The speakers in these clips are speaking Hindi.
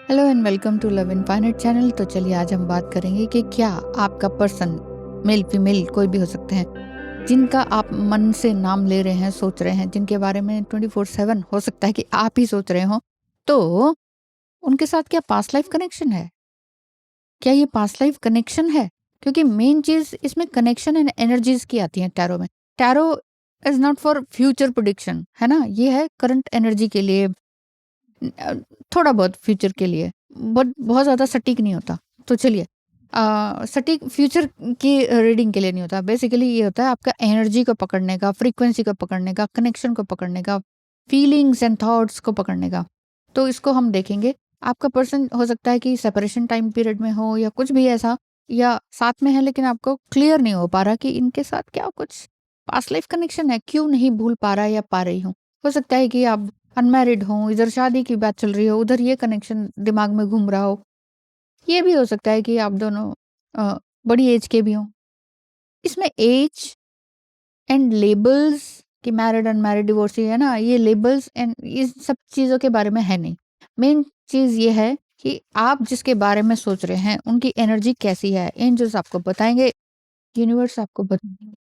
Hello and welcome to love infinite channel. तो चलिए आज हम बात करेंगे कि क्या आपका पर्सन, मेल फीमेल कोई भी हो सकते हैं, जिनका आप मन से नाम ले रहे हैं, सोच रहे हैं, जिनके बारे में 24/7 हो सकता है कि आप ही सोच रहे हो, तो उनके साथ क्या पास्ट लाइफ कनेक्शन है? क्या ये पास्ट लाइफ कनेक्शन है? क्योंकि मेन चीज इसमें कनेक्शन एंड एनर्जीज की आती है टैरो में। Tarot is not for future prediction, है ना, ये है करंट एनर्जी के लिए, अ, थोड़ा बहुत फ्यूचर के लिए, बट बहुत ज़्यादा सटीक नहीं होता। तो चलिए, सटीक फ्यूचर की रीडिंग के लिए नहीं होता। बेसिकली ये होता है आपका एनर्जी को पकड़ने का, फ्रीक्वेंसी को पकड़ने का, कनेक्शन को पकड़ने का, फीलिंग्स एंड थॉट्स को पकड़ने का। तो इसको हम देखेंगे। आपका पर्सन हो सकता है कि सेपरेशन टाइम पीरियड में हो या कुछ भी ऐसा, या साथ में है लेकिन आपको क्लियर नहीं हो पा रहा कि इनके साथ क्या कुछ पास्ट लाइफ कनेक्शन है, क्यों नहीं भूल पा रहा या पा रही हूँ। हो सकता है कि आप अनमैरिड हो, इधर शादी की बात चल रही हो, उधर ये कनेक्शन दिमाग में घूम रहा हो। ये भी हो सकता है कि आप दोनों बड़ी एज के भी हों। इसमें एज एंड लेबल्स कि मैरिड, अनमैरिड, डिवोर्सी, है ना, ये लेबल्स एंड इस सब चीज़ों के बारे में है नहीं। मेन चीज़ ये है कि आप जिसके बारे में सोच रहे हैं, उनकी एनर्जी कैसी है, एंजल्स आपको बताएँगे, यूनिवर्स आपको बताएँगे।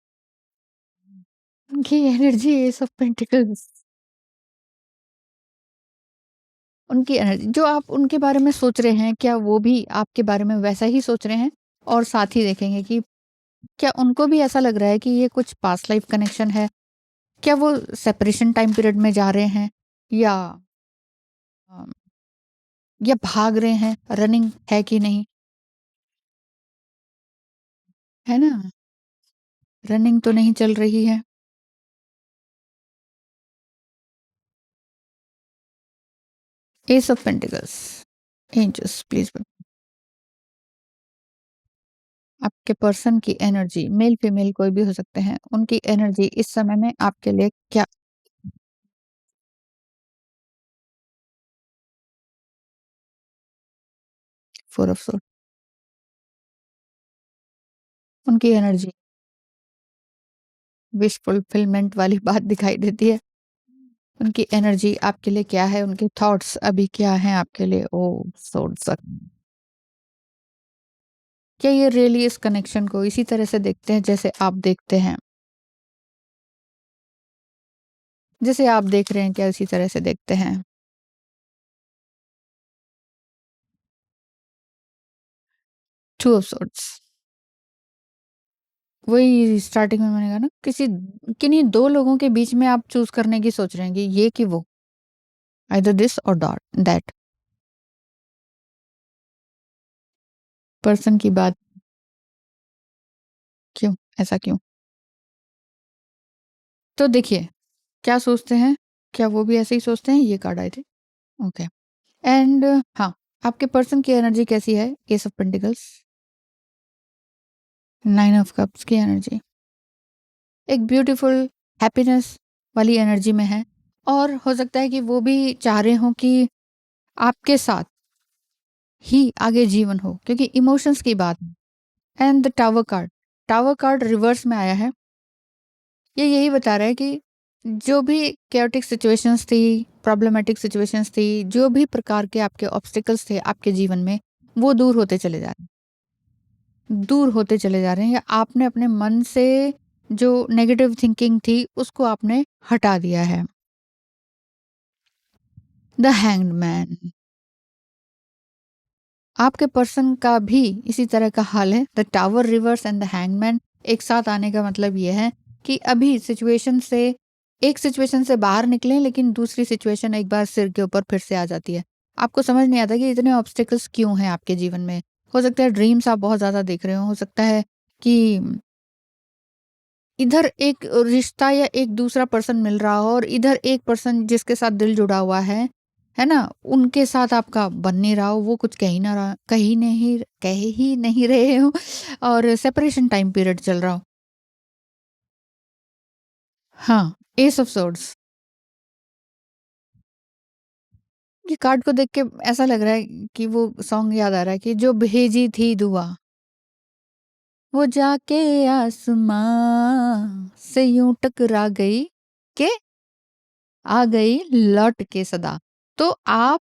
उनकी एनर्जी एस ऑफ पेंटिकल्स, उनकी एनर्जी जो आप उनके बारे में सोच रहे हैं, क्या वो भी आपके बारे में वैसा ही सोच रहे हैं? और साथ ही देखेंगे कि क्या उनको भी ऐसा लग रहा है कि ये कुछ पास्ट लाइफ कनेक्शन है? क्या वो सेपरेशन टाइम पीरियड में जा रहे हैं, या अ, या भाग रहे हैं, रनिंग है कि नहीं? है ना? रनिंग तो नहीं चल रही है। Ace of pentacles, angels please. आपके पर्सन की एनर्जी, मेल फीमेल कोई भी हो सकते हैं, उनकी एनर्जी इस समय में आपके लिए क्या? फोर ऑफ सोर्ड, उनकी एनर्जी विश फुलफिलमेंट वाली बात दिखाई देती है। उनकी एनर्जी आपके लिए क्या है? उनके थॉट्स अभी क्या हैं आपके लिए? ओह! सोर्ड्स। क्या ये रियली इस कनेक्शन को इसी तरह से देखते हैं जैसे आप देखते हैं? जैसे आप देख रहे हैं, क्या उसी तरह से देखते हैं? टू ऑफ सोर्ड्स, वही स्टार्टिंग में मैंने कहा ना, किसी किन्हीं 2 लोगों के बीच में आप चूज़ करने की सोच रहे हैं कि ये कि वो, आइदर दिस और दैट। पर्सन की बात क्यों? ऐसा क्यों? तो देखिए, क्या सोचते हैं? क्या वो भी ऐसे ही सोचते हैं? ये कार्ड आए थे। ओके। एंड हाँ, आपके पर्सन की एनर्जी कैसी है? Ace of pentacles, 9 of cups की एनर्जी। एक ब्यूटीफुल हैप्पीनेस वाली एनर्जी में है, और हो सकता है कि वो भी चाह रहे हों कि आपके साथ ही आगे जीवन हो, क्योंकि इमोशंस की बात है। And the tower card reverse में आया है। ये यही बता रहा है कि जो भी chaotic सिचुएशंस थी, प्रॉब्लमेटिक सिचुएशंस थी, जो भी प्रकार के आपके ऑब्स्टिकल्स थे आपके जीवन में, वो दूर होते चले जा रहे हैं, दूर होते चले जा रहे हैं, या आपने अपने मन से जो नेगेटिव थिंकिंग थी उसको आपने हटा दिया है। द हैंग्ड मैन, आपके पर्सन का भी इसी तरह का हाल है। The tower reverse and the hangman एक साथ आने का मतलब ये है कि अभी सिचुएशन से, एक सिचुएशन से बाहर निकले, लेकिन दूसरी सिचुएशन एक बार सिर के ऊपर फिर से आ जाती है। आपको समझ नहीं आता कि इतने ऑब्स्टिकल्स क्यों हैं आपके जीवन में। हो सकता है ड्रीम्स आप बहुत ज्यादा देख रहे हो सकता है कि इधर एक रिश्ता या एक दूसरा पर्सन मिल रहा हो, और इधर एक पर्सन जिसके साथ दिल जुड़ा हुआ है ना, उनके साथ आपका बन नहीं रहा हो, वो कुछ कह ही नहीं रहे हो, और सेपरेशन टाइम पीरियड चल रहा हो। हाँ, एस ऑफ सोर्ड्स। ये कार्ड को देख के ऐसा लग रहा है कि वो सॉन्ग याद आ रहा है कि जो भेजी थी दुआ, वो जाके आसमां से यूं टकरा गई, के आ गई लौट के सदा। तो आप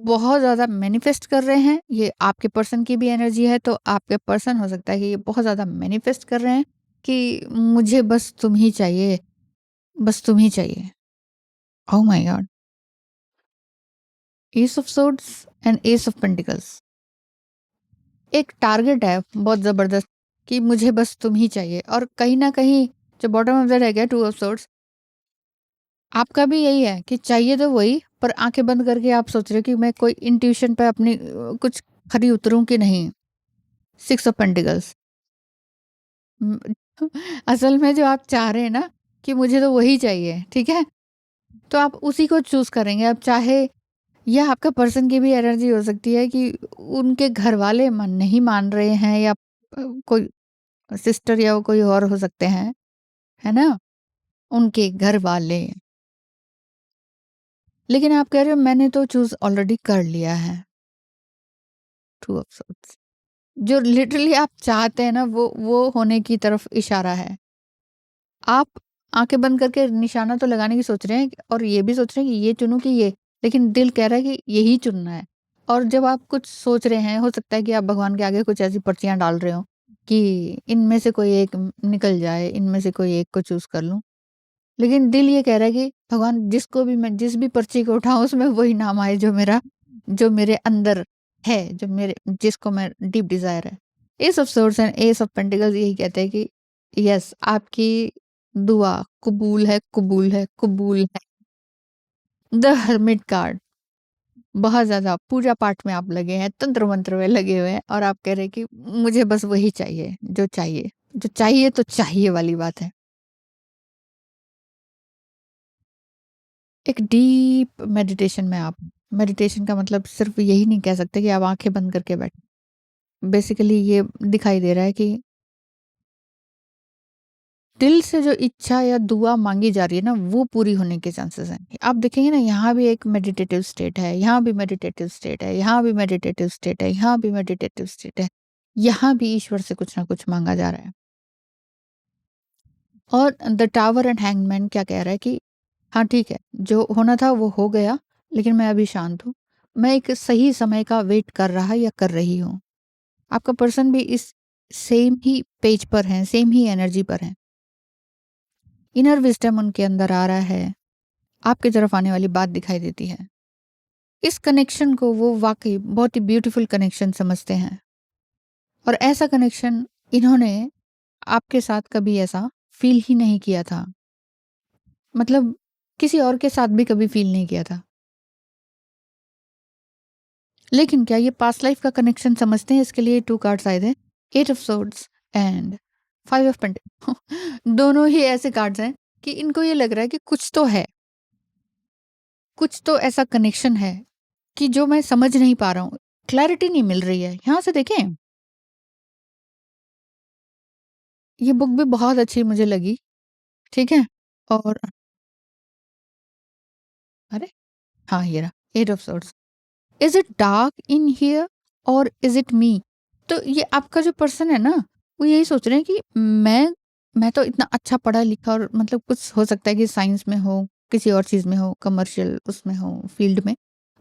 बहुत ज़्यादा मैनिफेस्ट कर रहे हैं, ये आपके पर्सन की भी एनर्जी है, तो आपके पर्सन हो सकता है कि ये बहुत ज़्यादा मैनिफेस्ट कर रहे हैं कि मुझे बस तुम ही चाहिए, बस तुम ही चाहिए। Oh my God! S of swords and S of pentacles. एक टारगेट है बहुत ज़बरदस्त कि मुझे बस तुम ही चाहिए, और कहीं न कहीं जो बॉटम ऑफ द डेक है, टू ऑफ सोर्ड्स, आपका भी यही है कि चाहिए तो वही, पर आँखें बंद करके आप सोच रहे हो कि मैं कोई इंट्यूशन पे अपनी कुछ खरी उतरूँ कि नहीं। Six of pentacles. उम, असल में जो आप चाह रहे हैं ना कि मुझे तो वही चाहिए, ठीक है? तो आप उसी को चूज़ करेंगे। अब चाहे या आपका पर्सन की भी एनर्जी हो सकती है कि उनके घरवाले मन नहीं मान रहे हैं, या कोई सिस्टर या कोई और हो सकते हैं, है ना? उनके घरवाले। लेकिन आप कह रहे हो मैंने तो चूज़ ऑलरेडी कर लिया है। Two of swords. जो लिटरली आप चाहते हैं ना, वो होने की तरफ इशारा है। आप आँखें बंद करके निशाना तो लगाने की सोच रहे हैं और ये भी सोच रहे हैं कि ये चुनूँ कि ये, लेकिन दिल कह रहा है कि यही चुनना है। और जब आप कुछ सोच रहे हैं, हो सकता है कि आप भगवान के आगे कुछ ऐसी पर्चियाँ डाल रहे हो कि इनमें से कोई एक निकल जाए, इनमें से कोई एक को चूज़ कर लूँ। लेकिन दिल ये कह रहा है कि भगवान जिसको भी मैं जिस भी पर्ची को उठाऊँ उसमें वही नाम आए जो मेरे अंदर है, जो मेरे जिसको मैं डीप डिज़ायर है। Ace of swords and S of pentacles यही कहते हैं कि यस, आपकी दुआ कबूल है, कबूल है, कबूल है। द हर्मिट कार्ड, बहुत ज़्यादा पूजा पाठ में आप लगे हैं, तंत्र मंत्र में लगे हुए हैं, और आप कह रहे हैं कि मुझे बस वही चाहिए, जो चाहिए। जो चाहिए तो चाहिए वाली बात है। एक डीप मेडिटेशन में आप, मेडिटेशन का मतलब सिर्फ यही नहीं कह सकते कि आप आंखें बंद करके बैठे। बेसिकली ये दिखाई दे रहा है कि दिल से जो इच्छा या दुआ मांगी जा रही है ना, वो पूरी होने के चांसेस हैं। आप देखेंगे ना, यहाँ भी एक मेडिटेटिव स्टेट है, यहाँ भी मेडिटेटिव स्टेट है, यहाँ भी मेडिटेटिव स्टेट है, यहाँ भी मेडिटेटिव स्टेट है। यहाँ भी ईश्वर से कुछ ना कुछ मांगा जा रहा है। और द टावर एंड हैंगमैन क्या कह रहा है कि हाँ ठीक है, जो होना था वो हो गया, लेकिन मैं अभी शांत हूँ। मैं एक सही समय का वेट कर रहा या कर रही हूँ। आपका पर्सन भी इस सेम ही पेज पर है, सेम ही एनर्जी पर है। इनर विज़डम उनके अंदर आ रहा है, आपकी तरफ आने वाली बात दिखाई देती है। इस कनेक्शन को वो वाक़ई बहुत ही ब्यूटीफुल कनेक्शन समझते हैं, और ऐसा कनेक्शन इन्होंने आपके साथ कभी ऐसा फ़ील ही नहीं किया था। मतलब किसी और के साथ भी कभी फ़ील नहीं किया था। लेकिन क्या ये पास्ट लाइफ का कनेक्शन समझते हैं? इसके लिए 2 कार्ड्स आए थे, 8 of swords and 5 of pentacle. दोनों ही ऐसे कार्ड्स हैं कि इनको ये लग रहा है कि कुछ तो है, कुछ तो ऐसा कनेक्शन है कि जो मैं समझ नहीं पा रहा हूँ। क्लैरिटी नहीं मिल रही है। यहाँ से देखें, ये बुक भी बहुत अच्छी मुझे लगी, ठीक है? और अरे! हाँ, ये रहा, 8 of swords. Is it dark in here और इज़ इट मी? तो ये आपका जो पर्सन है ना, वो यही सोच रहे हैं कि मैं तो इतना अच्छा पढ़ा-लिखा, और मतलब कुछ हो सकता है कि साइंस में हो, किसी और चीज़ में हो, कमर्शियल उसमें हो, फील्ड में,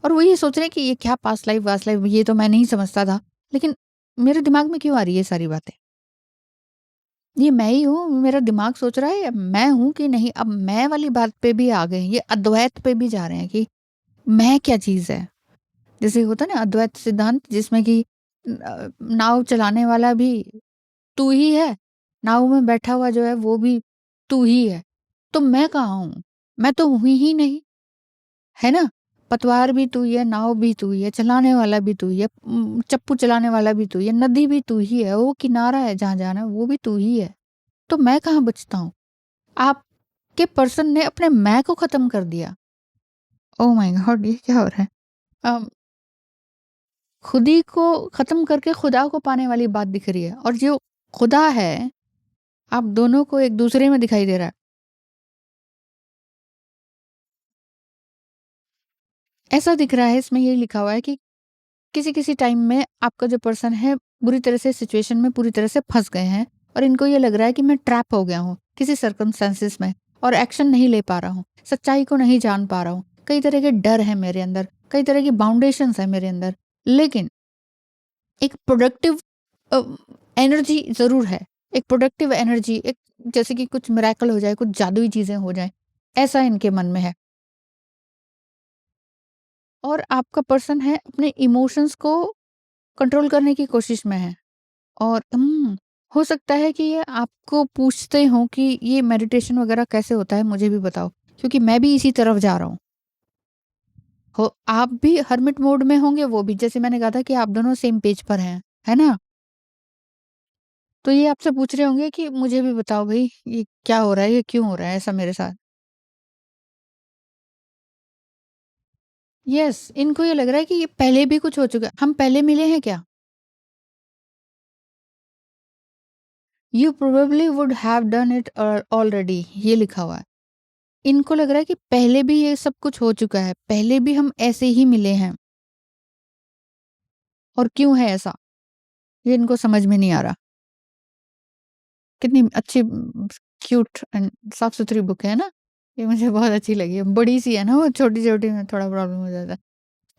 और वो ये सोच रहे हैं कि ये क्या पास्ट लाइफ वास्ट लाइफ, ये तो मैं नहीं समझता था। लेकिन मेरे दिमाग में क्यों आ रही है ये सारी बातें? ये मैं ही हूँ, मेरा दिमाग सोच रहा है, मैं हूँ कि नहीं? अब मैं वाली बात पे भी आ गए हैं, ये अद्वैत पे भी जा रहे हैं कि मैं क्या चीज़ है? जैसे होता है ना अद्वैत सिद्धांत, जिसमें कि नाव चलाने वाला भी तू ही है, नाव में बैठा हुआ जो है वो भी तू ही है। तो मैं कहाँ हूँ? मैं तो हुई ही नहीं, है ना? पतवार भी तू ही है, नाव भी तू ही है, चलाने वाला भी तू ही है, चप्पू चलाने वाला भी तू ही है, नदी भी तू ही है, वो किनारा है जहाँ जाना है वो भी तू ही है। तो मैं कहाँ बचता हूँ? आपके पर्सन ने अपने मैं को ख़त्म कर दिया। Oh my God! ये क्या हो रहा है? अम खुद ही को ख़त्म करके खुदा को पाने वाली बात दिख रही है, और जो खुदा है, आप दोनों को एक दूसरे में दिखाई दे रहा है। ऐसा दिख रहा है, इसमें ये लिखा हुआ है कि किसी-किसी टाइम में आपका जो पर्सन है बुरी तरह से सिचुएशन में पूरी तरह से फँस गए हैं, और इनको ये लग रहा है कि मैं ट्रैप हो गया हूँ किसी सर्कमस्टेंसेस में, और एक्शन नहीं ले पा रहा हूँ, सच्चाई को नहीं जान पा रहा हूँ। कई तरह के डर हैं मेरे अंदर, कई तरह की बाउंडेशंस है मेरे अंदर, लेकिन एक प्रोडक्टिव अ, एनर्जी ज़रूर है। एक प्रोडक्टिव एनर्जी, एक जैसे कि कुछ मिरेकल हो जाए, कुछ जादुई चीज़ें हो जाएँ, ऐसा इनके मन में है। और आपका पर्सन है अपने इमोशंस को कंट्रोल करने की कोशिश में है। और हो सकता है कि ये आपको पूछते हों कि ये मेडिटेशन वगैरह कैसे होता है, मुझे भी बताओ, क्योंकि मैं भी इसी तरफ जा रहा हूँ। हो आप भी हर्मिट मोड में होंगे, वो भी, जैसे मैंने कहा था कि आप दोनों सेम पेज पर हैं, है ना? तो ये आपसे पूछ रहे होंगे कि मुझे भी बताओ भई, ये क्या हो रहा है, ये क्यों हो रहा है ऐसा मेरे साथ? यस, इनको ये लग रहा है कि ये पहले भी कुछ हो चुका है। हम पहले मिले हैं क्या? You probably would have done it already, ये लिखा हुआ है। इनको लग रहा है कि पहले भी ये सब कुछ हो चुका है, पहले भी हम ऐसे ही मिले हैं, और क्यों है ऐसा? ये इनको समझ में नहीं आ रहा। कितनी अच्छी क्यूट एंड साफ-सुथरी बुक है ना? ये मुझे बहुत अच्छी लगी है। बड़ी-सी है ना वो, छोटी-छोटी में थोड़ा प्रॉब्लम हो जाता है।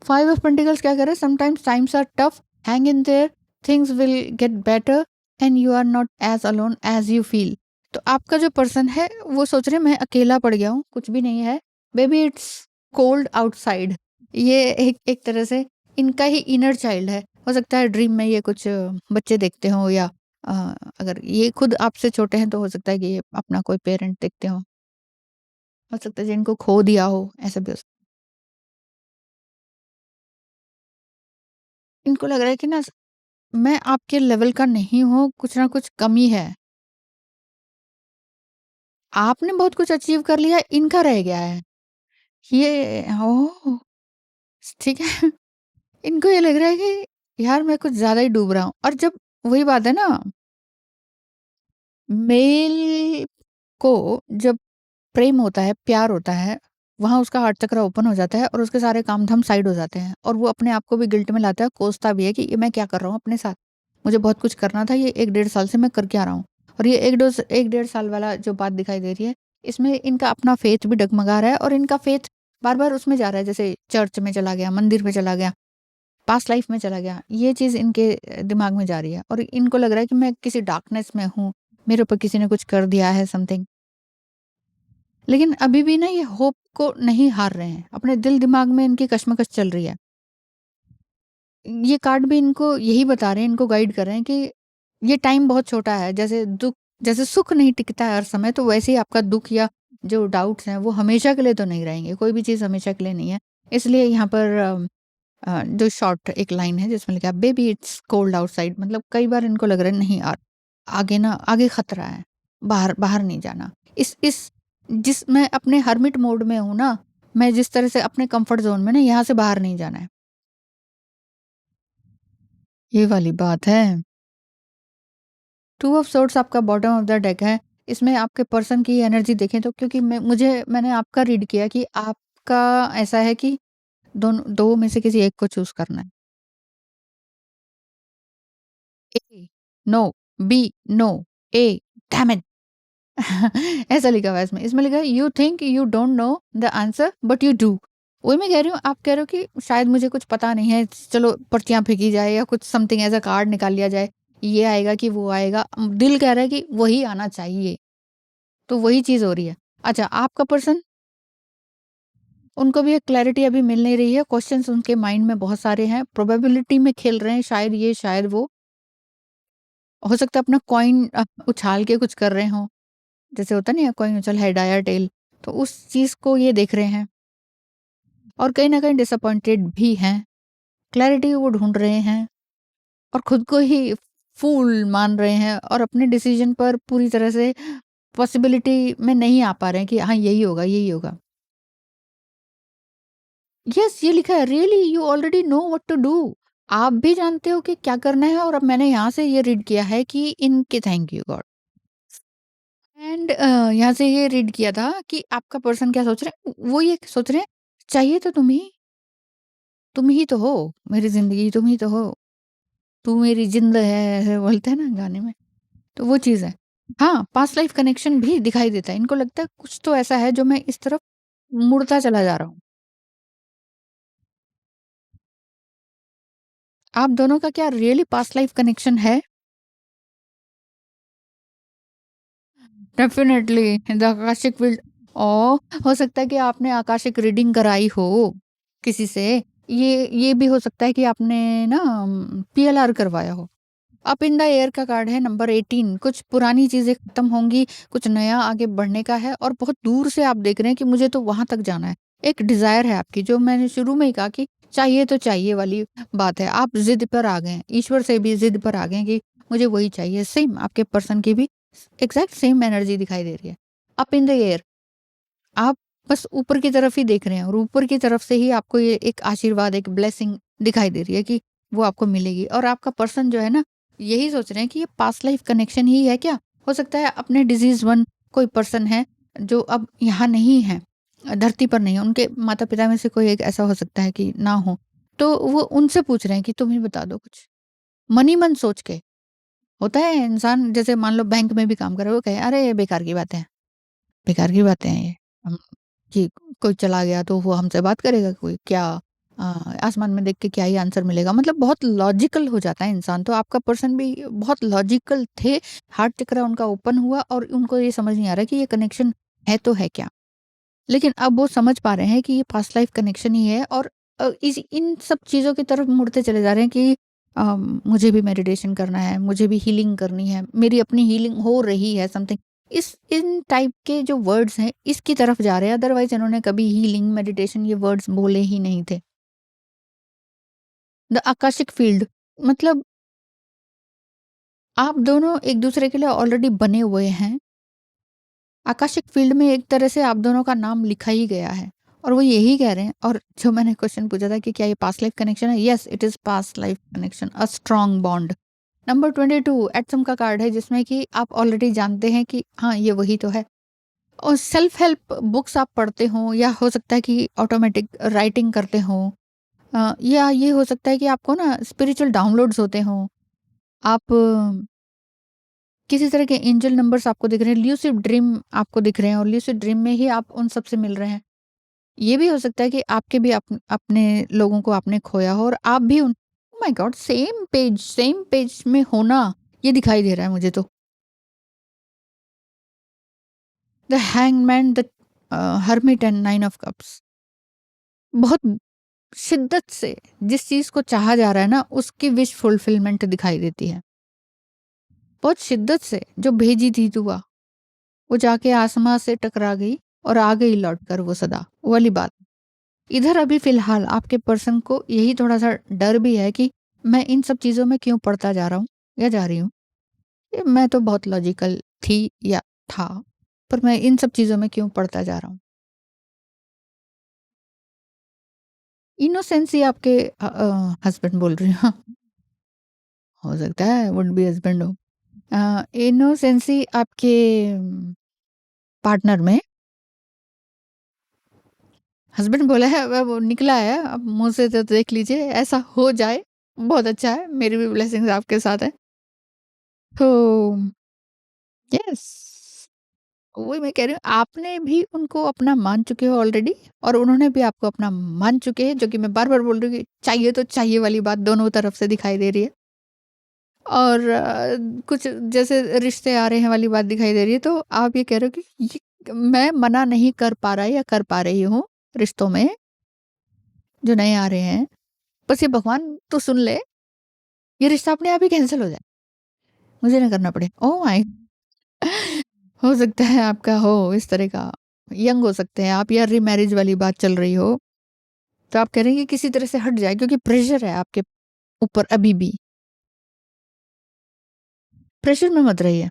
5 ऑफ पेंटिकल्स क्या कह रहा है? Sometimes times are tough, hang in there, things will get better and you are not as alone as you feel. तो आपका जो पर्सन है वो सोच रहे हैं मैं अकेला पड़ गया हूँ, कुछ भी नहीं है। Baby it's cold outside. ये एक एक तरह से इनका ही इनर चाइल्ड है। हो सकता है ड्रीम में ये कुछ बच्चे देखते हों, या अ, अगर ये खुद आपसे छोटे हैं तो हो सकता है कि ये अपना कोई पेरेंट देखते हों। हो सकता है जिनको खो दिया हो, ऐसा भी हो सकता है। इनको लग रहा है कि ना मैं आपके लेवल का नहीं हूँ, कुछ ना कुछ कमी है। आपने बहुत कुछ अचीव कर लिया, इनका रह गया है। ये ओह! ठीक है। इनको ये लग रहा है कि यार मैं कुछ ज़्यादा ही डूब रहा हूँ, और जब वही बात है ना, मेल को जब प्रेम होता है, प्यार होता है, वहाँ उसका हार्ट चक्र ओपन हो जाता है और उसके सारे काम-धाम साइड हो जाते हैं, और वो अपने आप को भी गिल्ट में लाता है, कोसता भी है कि ये मैं क्या कर रहा हूँ अपने साथ? मुझे बहुत कुछ करना था, ये 1 डेढ़ साल से मैं कर क्या रहा हूँ? और ये 1 डेढ़ साल वाला जो बात दिखाई दे रही है, इसमें इनका अपना फ़ेथ भी डगमगा रहा है, और इनका फ़ेथ बार-बार उसमें जा रहा है, जैसे चर्च में चला गया, मंदिर में चला गया, पास्ट लाइफ़ में चला गया। ये चीज़ इनके दिमाग में जा रही है, और इनको लग रहा है कि मैं किसी डार्कनेस में हूँ, मेरे ऊपर किसी ने कुछ कर दिया है समथिंग। लेकिन अभी भी ना ये होप को नहीं हार रहे हैं। अपने दिल-दिमाग में इनकी कशमकश चल रही है। ये कार्ड भी इनको यही बता रहे हैं, इनको गाइड कर रहे हैं कि ये टाइम बहुत छोटा है। जैसे सुख नहीं टिकता है हर समय, तो वैसे ही आपका दुःख या जो डाउट्स हैं वो हमेशा के लिए तो नहीं रहेंगे। कोई भी चीज़ हमेशा के लिए नहीं है। इसलिए यहाँ पर जो शॉर्ट एक लाइन है जिसमें लिखा है बेबी इट्स कोल्ड आउटसाइड, मतलब कई बार इनको लग रहा है नहीं यार, आगे ना आगे खतरा है, बाहर बाहर नहीं जाना। इस जिस मैं अपने हर्मिट मोड में हूँ ना, मैं जिस तरह से अपने कंफर्ट ज़ोन में ना, यहाँ से बाहर नहीं जाना है। ये वाली बात है। 2 ऑफ सोर्ड्स आपका बॉटम ऑफ द डेक है। इसमें आपके पर्सन की एनर्जी देखें तो, क्योंकि मैंने आपका रीड किया कि आपका ऐसा है कि दोनों 2 में से किसी एक को चूज़ करना है। A, no, B, no, A, damn it! ऐसा लिखा हुआ है इसमें। इसमें लिखा है you think you don't know the answer but you do. वही मैं कह रही हूँ, आप कह रहे हो कि शायद मुझे कुछ पता नहीं है, चलो पर्चियाँ फेंकी जाए या कुछ समथिंग ऐसा कार्ड निकाल लिया जाए, ये आएगा कि वो आएगा। दिल कह रहा है कि वही आना चाहिए, तो वही चीज़ हो रही है। अच्छा, आपका पर्सन, उनको भी एक क्लैरिटी अभी मिल नहीं रही है, क्वेश्चंस उनके माइंड में बहुत सारे हैं, प्रोबेबिलिटी में खेल रहे हैं, शायद ये, शायद वो। हो सकता है अपना कॉइन उछाल के कुछ कर रहे हों, जैसे होता नहीं है कॉइन उछल हेड आया टेल, तो उस चीज़ को ये देख रहे हैं, और कहीं न कहीं डिसअपॉइंटेड भी हैं। क्लैरिटी वो ढूँढ रहे हैं, और खुद को ही फूल मान रहे हैं, और अपने डिसीज़न पर पूरी तरह से पॉसिबिलिटी में नहीं आ पा रहे हैं कि हाँ, यही होगा, यही होगा। यस, ये लिखा है really you already know what to do. आप भी जानते हो कि क्या करना है, और अब मैंने यहाँ से ये रीड किया है कि इनके थैंक यू गॉड, एंड यहाँ से ये रीड किया था कि आपका पर्सन क्या सोच रहे हैं, वो ये सोच रहे हैं चाहिए तो तुम ही तो हो, मेरी ज़िंदगी तुम ही तो हो, तू मेरी जिंद है, ऐसे बोलते हैं ना गाने में, तो वो चीज़ है। हाँ, पास्ट लाइफ कनेक्शन भी दिखाई देता है, इनको लगता है कुछ तो ऐसा है जो मैं इस तरफ मुड़ता चला जा रहा हूँ। आप दोनों का क्या रियली पास्ट लाइफ कनेक्शन है? Definitely the Akashic field. हो सकता है कि आपने आकाशिक रीडिंग कराई हो किसी से। ये भी हो सकता है कि आपने ना पीएलआर करवाया हो। अप इन द एयर का कार्ड है नंबर 18। कुछ पुरानी चीज़ें खत्म होंगी, कुछ नया आगे बढ़ने का है और बहुत दूर से आप देख रहे हैं कि मुझे तो वहाँ तक जाना है। एक डिज़ायर है आपकी, जो मैंने शुरू में ही कहा कि चाहिए तो चाहिए वाली बात है। आप ज़िद पर आ गए हैं, ईश्वर से भी ज़िद पर आ गए हैं कि मुझे वही चाहिए। सेम आपके पर्सन की भी एग्ज़ैक्ट सेम एनर्जी दिखाई दे रही है। अप इन द एयर, आप बस ऊपर की तरफ ही देख रहे हैं और ऊपर की तरफ से ही आपको ये एक आशीर्वाद, एक ब्लेसिंग दिखाई दे रही है कि वो आपको मिलेगी। और आपका पर्सन जो है ना, यही सोच रहे हैं कि ये पास्ट लाइफ कनेक्शन ही है क्या? हो सकता है अपने डिजीज़ वन कोई पर्सन है जो अब यहाँ नहीं है, धरती पर नहीं है, उनके माता-पिता में से कोई एक ऐसा हो सकता है कि ना हो। तो वो उनसे पूछ रहे हैं कि तुम ही बता दो कुछ। मन ही मन सोच के। होता है इंसान, जैसे मान लो बैंक में भी काम कर रहा है, वो कहे अरे ये बेकार की बातें हैं। बेकार की बातें हैं ये। हम कि कोई चला गया तो वो हमसे बात करेगा कोई क्या? अ, आसमान में देख के क्या ही आंसर मिलेगा? मतलब बहुत लॉजिकल हो जाता है इंसान। तो आपका पर्सन भी बहुत लॉजिकल थे, हार्ट चक्र उनका ओपन हुआ और उनको ये समझ नहीं आ रहा कि ये कनेक्शन है तो है क्या? लेकिन अब वो समझ पा रहे हैं कि ये पास्ट लाइफ कनेक्शन ही है और इस इन सब चीज़ों की तरफ मुड़ते चले जा रहे हैं कि मुझे भी मेडिटेशन करना है, मुझे भी हीलिंग करनी है, मेरी अपनी हीलिंग हो रही है समथिंग। इस इन टाइप के जो वर्ड्स हैं इसकी तरफ जा रहे हैं, अदरवाइज़ इन्होंने कभी हीलिंग, मेडिटेशन ये वर्ड्स बोले ही नहीं थे। द आकाशिक फ़ील्ड मतलब आप दोनों एक-दूसरे के लिए ऑलरेडी बने हुए हैं। आकाशिक फ़ील्ड में एक तरह से आप दोनों का नाम लिखा ही गया है और वो यही कह रहे हैं। और जो मैंने क्वेश्चन पूछा था कि क्या ये पास्ट लाइफ कनेक्शन है? Yes, it is past life connection, a strong bond. Number 22 atom का कार्ड है जिसमें कि आप ऑलरेडी जानते हैं कि हाँ, ये वही तो है। और सेल्फ हेल्प बुक्स आप पढ़ते हो या हो सकता है कि ऑटोमेटिक राइटिंग करते हो, या ये हो सकता है कि आपको ना स्पिरिचुअल डाउनलोड्स होते हों। आप किसी तरह के एंजल नंबर्स आपको दिख रहे हैं, ल्यूसिड ड्रीम आपको दिख रहे हैं और ल्यूसिड ड्रीम में ही आप उन सब से मिल रहे हैं। ये भी हो सकता है कि आपके भी अपने लोगों को आपने खोया हो और आप भी उन oh my God! Same page में होना, ये दिखाई दे रहा है मुझे तो। The hangman, the hermit and 9 of cups. बहुत शिद्दत से जिस चीज़ को चाहा जा रहा है ना, उसकी विश फुलफिलमेंट दिखाई देती है। बहुत शिद्दत से जो भेजी थी दुआ, वो जाके आसमां से टकरा गई और आ गई लौट कर वो सदा, वो वाली बात। इधर अभी फ़िलहाल आपके पर्सन को यही थोड़ा-सा डर भी है कि मैं इन सब चीज़ों में क्यों पड़ता जा रहा हूँ या जा रही हूँ। ये मैं तो बहुत लॉजिकल थी या था, पर मैं इन सब चीज़ों में क्यों पड़ता जा रहा हूँ। इनोसेंस ही आपके हस्बैंड बोल रही हूँ। हो सकता है वुड बी हस्बैंड हो। इनोसेंसी आपके पार्टनर में हस्बैंड बोला है, अब वो निकला है, अब मुँह से तो देख लीजिए ऐसा हो जाए, बहुत अच्छा है, मेरी भी ब्लेसिंग्स आपके साथ है। तो यस, वही मैं कह रही हूँ, आपने भी उनको अपना मान चुके हो ऑलरेडी और उन्होंने भी आपको अपना मान चुके हैं, जो कि मैं बार-बार बोल रही हूँ कि चाहिए तो चाहिए वाली बात दोनों तरफ से दिखाई दे रही है। और कुछ जैसे रिश्ते आ रहे हैं वाली बात दिखाई दे रही है, तो आप ये कह रहे हो कि ये मैं मना नहीं कर पा रहा या कर पा रही हूँ रिश्तों में, जो नए आ रहे हैं। बस ये भगवान तो सुन ले, ये रिश्ता अपने आप ही कैंसल हो जाए, मुझे ना करना पड़े। Oh my! हो सकता है आपका हो इस तरह का, यंग हो सकते हैं आप या रीमैरिज वाली बात चल रही हो, तो आप कह रहे हैं कि किसी तरह से हट जाए क्योंकि प्रेशर है आपके ऊपर अभी भी। प्रेशर में मत रहिए,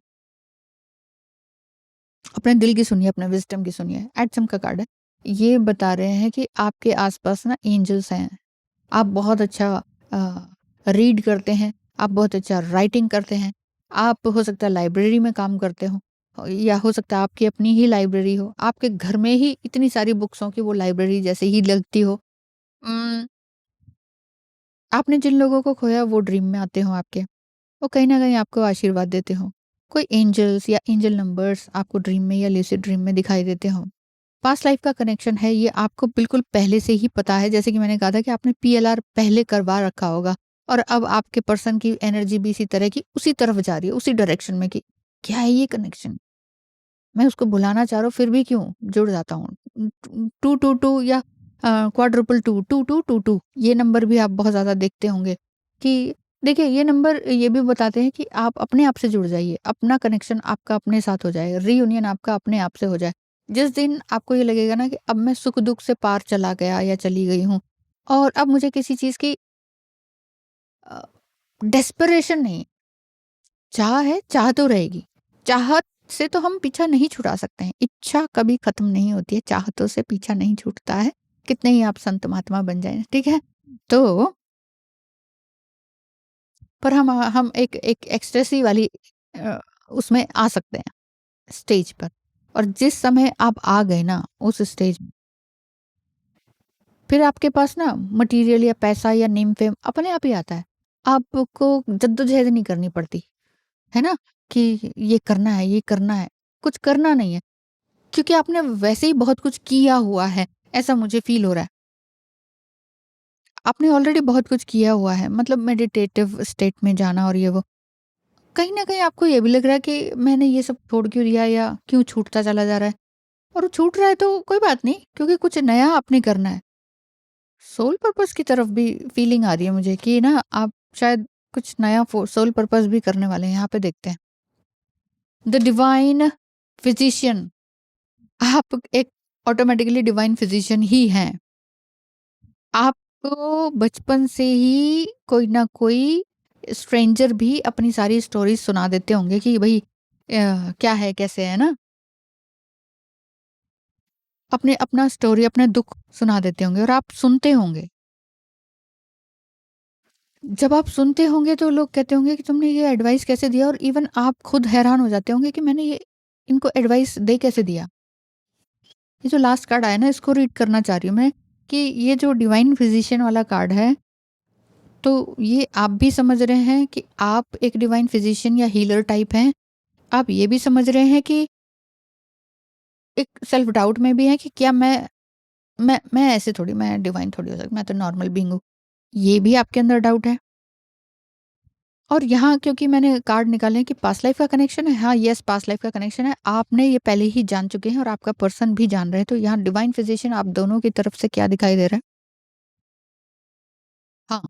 अपने दिल की सुनिए, अपने विज़डम की सुनिए। एटम का कार्ड है, ये बता रहे हैं कि आपके आस-पास ना एंजल्स हैं। आप बहुत अच्छा रीड करते हैं, आप बहुत अच्छा राइटिंग करते हैं, आप हो सकता है लाइब्रेरी में काम करते हो, या हो सकता है आपकी अपनी ही लाइब्रेरी हो, आपके घर में ही इतनी सारी बुक्स हों कि वो लाइब्रेरी जैसे ही लगती हो। उम, आपने जिन लोगों को खोया वो ड्रीम में आते हो आपके, वो कहीं न कहीं आपको आशीर्वाद देते हो। कोई एंजल्स या एंजल नंबर्स आपको ड्रीम में या लूसिड ड्रीम में दिखाई देते हो। पास्ट लाइफ का कनेक्शन है, ये आपको बिल्कुल पहले से ही पता है, जैसे कि मैंने कहा था कि आपने पीएलआर पहले करवा रखा होगा और अब आपके पर्सन की एनर्जी भी इसी तरह की उसी तरफ जा रही है, उसी डायरेक्शन में कि क्या है ये कनेक्शन? मैं उसको बुलाना चाह रहा हूँ फिर भी क्यों जुड़ जाता हूँ। 222 या क्वाड्रुपल 2, 2222 ये नंबर भी आप बहुत ज़्यादा देखते होंगे कि देखिए ये नंबर ये भी बताते हैं कि आप अपने आप से जुड़ जाइए, अपना कनेक्शन आपका अपने साथ हो जाए, रीयूनियन आपका अपने आप से हो जाए। जिस दिन आपको ये लगेगा ना कि अब मैं सुख-दुःख से पार चला गया या चली गई हूँ और अब मुझे किसी चीज़ की अ, डेस्परेशन नहीं, चाह है, चाह तो रहेगी। चाहत से तो हम पीछा नहीं छुड़ा सकते हैं। इच्छा कभी खत्म नहीं होती है, चाहतों से पीछा नहीं छूटता है। कितने ही आप संत महात्मा बन जाएँ, ठीक है? तो पर हम एक एक एक्सटेसी वाली अ, उसमें आ सकते हैं, स्टेज पर। और जिस समय आप आ गए ना उस स्टेज में, फिर आपके पास ना मटेरियल या पैसा या नेम फेम अपने आप ही आता है। आपको जद्दोजहद नहीं करनी पड़ती, है ना? कि ये करना है, ये करना है। कुछ करना नहीं है। क्योंकि आपने वैसे ही बहुत कुछ किया हुआ है, ऐसा मुझे फ़ील हो रहा है। आपने ऑलरेडी बहुत कुछ किया हुआ है, मतलब मेडिटेटिव स्टेट में जाना और ये वो। कहीं न कहीं आपको ये भी लग रहा है कि मैंने ये सब छोड़ क्यों दिया या क्यों छूटता चला जा रहा है? और वो छूट रहा है तो कोई बात नहीं, क्योंकि कुछ नया आपने करना है। सोल पर्पस की तरफ भी फ़ीलिंग आ रही है मुझे कि ना आप शायद कुछ नया सोल पर्पस भी करने वाले हैं। यहाँ पे देखते हैं। द डिवाइन फिजिशियन, आप एक ऑटोमेटिकली डिवाइन फिजिशियन ही हैं। आपको बचपन से ही कोई ना कोई स्ट्रेंजर भी अपनी सारी स्टोरीज सुना देते होंगे कि भाई क्या है कैसे है ना, अपने अपना स्टोरी अपने दुख सुना देते होंगे और आप सुनते होंगे। जब आप सुनते होंगे तो लोग कहते होंगे कि तुमने ये एडवाइस कैसे दिया, और इवन आप खुद हैरान हो जाते होंगे कि मैंने ये इनको एडवाइस दे कैसे दिया। ये जो लास्ट कार्ड आया ना इसको रीड करना चाह रही हूँ मैं कि ये जो डिवाइन फिजिशियन वाला कार्ड है, तो ये आप भी समझ रहे हैं कि आप एक डिवाइन फिजिशियन या हीलर टाइप हैं। आप ये भी समझ रहे हैं कि एक सेल्फ डाउट में भी है कि क्या मैं ऐसे थोड़ी, मैं डिवाइन थोड़ी हो सकती, मैं तो नॉर्मल बीइंग हूँ। ये भी आपके अंदर डाउट है। और यहाँ क्योंकि मैंने कार्ड निकाले हैं कि पास्ट लाइफ का कनेक्शन है, हाँ, येस पास्ट लाइफ का कनेक्शन है। आपने ये पहले ही जान चुके हैं और आपका पर्सन भी जान रहे हैं। तो यहाँ डिवाइन फिजिशियन आप दोनों की तरफ से क्या दिखाई दे रहा है? हाँ,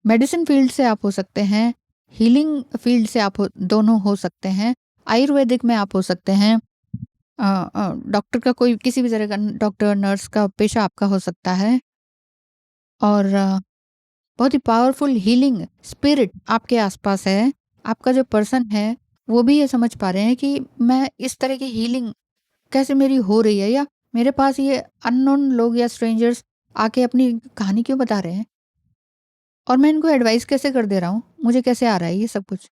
मेडिसिन फील्ड से आप हो सकते हैं, हीलिंग फील्ड से आप दोनों हो सकते हैं, आयुर्वेदिक में आप हो सकते हैं, डॉक्टर का कोई किसी भी तरह का डॉक्टर, नर्स का पेशा आपका हो सकता है, और बहुत ही पावरफुल हीलिंग स्पिरिट आपके आसपास है। आपका जो पर्सन है, वो भी ये समझ पा रहे हैं कि मैं इस तरह की हीलिंग कैसे मेरी हो रही है, या मेरे पास ये अननोन लोग या स्ट्रेंजर्स आके अपनी कहानी क्यों बता रहे हैं और मैं इनको एडवाइस कैसे कर दे रहा हूँ, मुझे कैसे आ रहा है ये सब कुछ।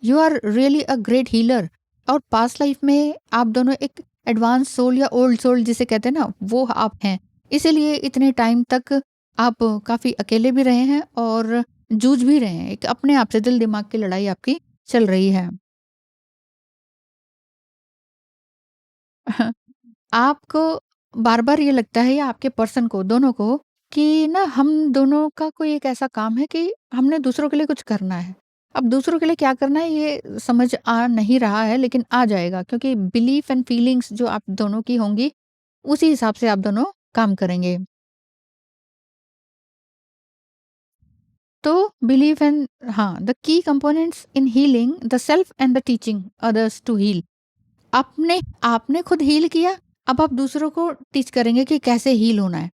You are really a great healer. और पास्ट लाइफ में आप दोनों एक एडवांस सोल या ओल्ड सोल जिसे कहते हैं ना, वो आप हैं। इसीलिए इतने टाइम तक आप काफ़ी अकेले भी रहे हैं और जूझ भी रहे हैं। एक अपने आप से दिल दिमाग की लड़ाई आपकी चल रही है। आपको बार-बार ये लगता है या आपके पर्सन को, दोनों को, कि ना हम दोनों का कोई एक ऐसा काम है कि हमने दूसरों के लिए कुछ करना है। अब दूसरों के लिए क्या करना है ये समझ आ नहीं रहा है, लेकिन आ जाएगा क्योंकि बिलीफ एंड फीलिंग्स जो आप दोनों की होंगी, उसी हिसाब से आप दोनों काम करेंगे। तो बिलीफ एंड, हाँ, the key components in healing the self and the teaching others to heal. आपने आपने खुद हील किया, अब आप दूसरों को टीच करेंगे कि कैसे हील होना है,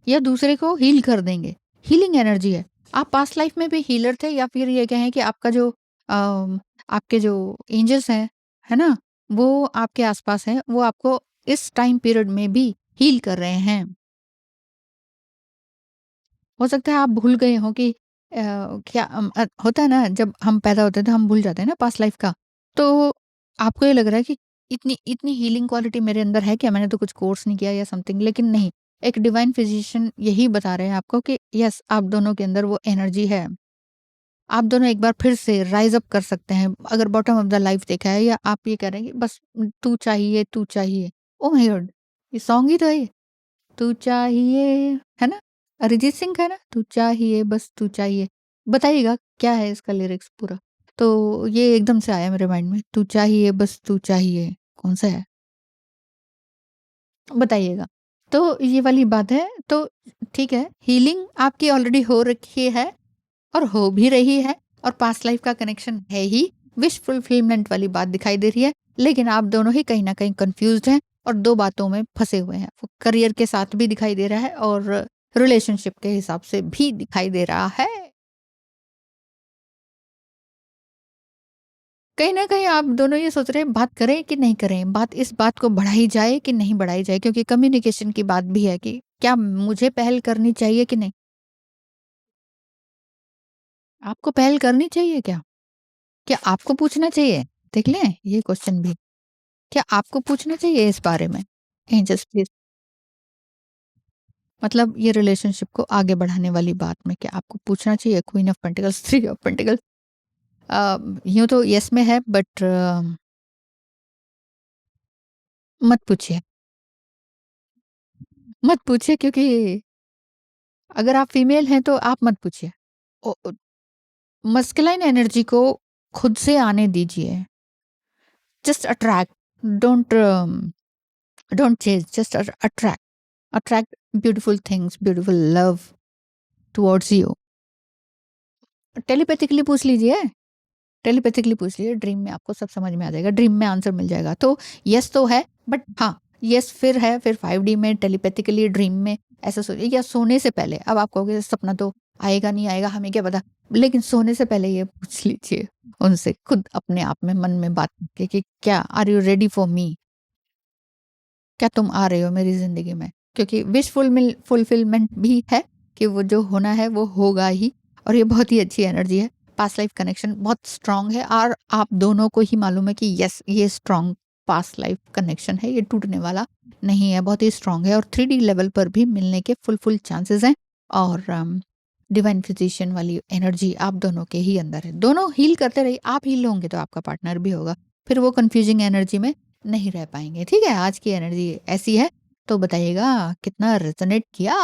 या दूसरे को हील कर देंगे। हीलिंग एनर्जी है। आप पास्ट लाइफ में भी हीलर थे, या फिर ये कहें कि आपका जो आपके जो एंजल्स हैं, है ना? वो आपके आस-पास हैं, वो आपको इस टाइम पीरियड में भी हील कर रहे हैं। हो सकता है आप भूल गए हों कि क्या होता है ना, जब हम पैदा होते हैं तो हम भूल जाते हैं ना पास्ट लाइफ का। तो आपको ये लग रहा है कि इतनी इतनी हीलिंग क्वालिटी मेरे अंदर है क्या? मैंने तो कुछ कोर्स नहीं किया या समथिंग, लेकिन नहीं। एक डिवाइन फिजिशियन यही बता रहे हैं आपको कि यस, आप दोनों के अंदर वो एनर्जी है। आप दोनों एक बार फिर से राइज़ अप कर सकते हैं। अगर बॉटम ऑफ द लाइफ देखा है, या आप ये कह रहे हैं कि बस तू चाहिए, तू चाहिए। Oh my God! ये सॉन्ग ही तो है ये। तू चाहिए, है ना? अरिजीत सिंह का है ना? तू चाहिए बस तू चाहिए। बताइएगा क्या है इसका लिरिक्स पूरा? तो ये एकदम से आया मेरे माइंड में, तू चाहिए बस तू चाहिए, कौन-सा है? बताइएगा। तो ये वाली बात है, तो ठीक है, हीलिंग आपकी ऑलरेडी हो रखी है और हो भी रही है और पास्ट लाइफ का कनेक्शन है ही, विश फुलफिलमेंट वाली बात दिखाई दे रही है, लेकिन आप दोनों ही कहीं न कहीं कन्फ्यूज़्ड हैं और 2 बातों में फँसे हुए हैं। वो करियर के साथ भी दिखाई दे रहा है और रिलेशनशिप के हिसाब से भी दिखाई दे रहा है। कहीं न कहीं आप दोनों ये सोच रहे हैं बात करें कि नहीं करें? इस बात को बढ़ाई जाए कि नहीं बढ़ाई जाए? क्योंकि कम्युनिकेशन की बात भी है कि क्या मुझे पहल करनी चाहिए कि नहीं? आपको पहल करनी चाहिए क्या? क्या आपको पूछना चाहिए? देख लें ये क्वेश्चन भी। क्या आपको पूछना चाहिए इस बारे में? कहीं जस्ट प्लीज़ मतलब ये रिलेशनशिप को आगे बढ़ाने वाली बात में क्या आपको पूछना चाहिए? Queen of pentacles, three of pentacles यूँ तो येस में है बट मत पूछिए। मत पूछिए क्योंकि अगर आप फीमेल हैं तो आप मत पूछिए। ओ ओ मस्कुलाइन एनर्जी को खुद से आने दीजिए। Just attract, don't don't Chase, just attract. Attract beautiful things, beautiful love towards you. Telepathically पूछ लीजिए। टेलीपैथिकली पूछ लीजिए, ड्रीम में आपको सब समझ में आ जाएगा, ड्रीम में आंसर मिल जाएगा। तो येस तो है, बट हाँ, येस फिर है, फिर 5D में टेलीपैथिकली ड्रीम में ऐसा सोचिए या सोने से पहले। अब आप कहोगे सपना तो आएगा नहीं आएगा, हमें क्या पता? लेकिन सोने से पहले ये पूछ लीजिए उनसे खुद अपने आप में मन में बात करके कि क्या are you ready for me? क्या तुम आ रहे हो मेरी ज़िंदगी में? क्योंकि विश फुलफिलमेंट भी है कि वो जो होना है वो होगा ही और ये बहुत ही अच्छी एनर्जी है। पास्ट लाइफ कनेक्शन बहुत स्ट्रॉन्ग है और आप दोनों को ही मालूम है कि यस ये स्ट्रॉन्ग पास्ट लाइफ कनेक्शन है, ये टूटने वाला नहीं है, बहुत ही स्ट्रॉन्ग है और 3D लेवल पर भी मिलने के फुल चांसेस हैं और डिवाइन फिजिशियन वाली एनर्जी आप दोनों के ही अंदर है। दोनों हील करते रहिए, आप हील होंगे तो आपका पार्टनर भी होगा। फिर वो कन्फ्यूजिंग एनर्जी में नहीं रह पाएँगे, ठीक है? आज की एनर्जी ऐसी है, तो बताइएगा कितना रेज़ोनेट किया?